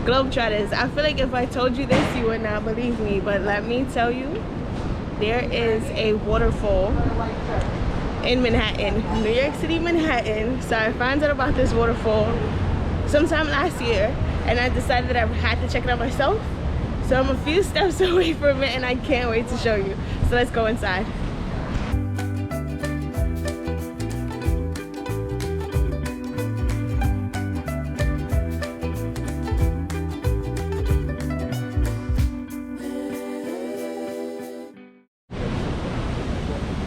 Globetrotters. I feel like if I told you this, you would not believe me, but let me tell you, there is a waterfall in Manhattan, New York City, Manhattan. So I found out about this waterfall sometime last year, and I decided that I had to check it out myself. So I'm a few steps away from it, and I can't wait to show you. So let's go inside.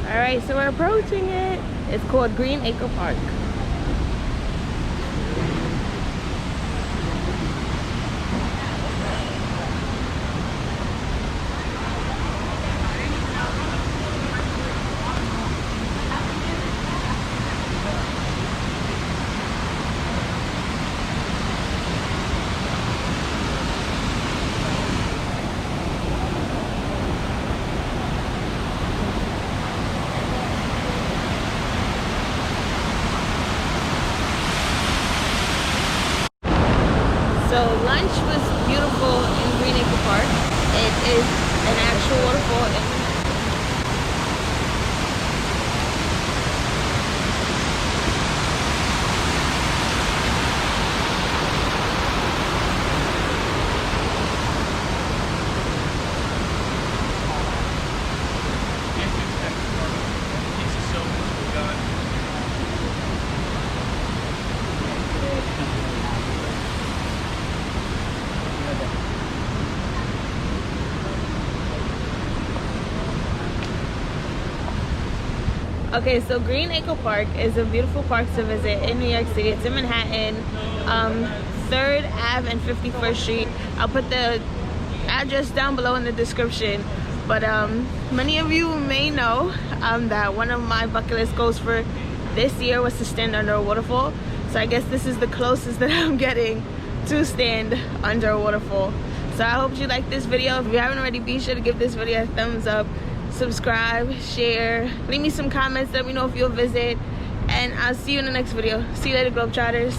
Alright, so we're approaching it. It's called Greenacre Park. So lunch was beautiful in Greenacre Park. It is an actual waterfall in Manhattan. Okay, so Greenacre Park is a beautiful park to visit in New York City. It's in Manhattan, 3rd Ave and 51st Street. I'll put the address down below in the description. But many of you may know that one of my bucket list goals for this year was to stand under a waterfall. So I guess this is the closest that I'm getting to stand under a waterfall. So I hope you like this video. If you haven't already, be sure to give this video a thumbs up. Subscribe, share, leave me some comments, let me know if you'll visit, and I'll see you in the next video. See you later, Globetrotters.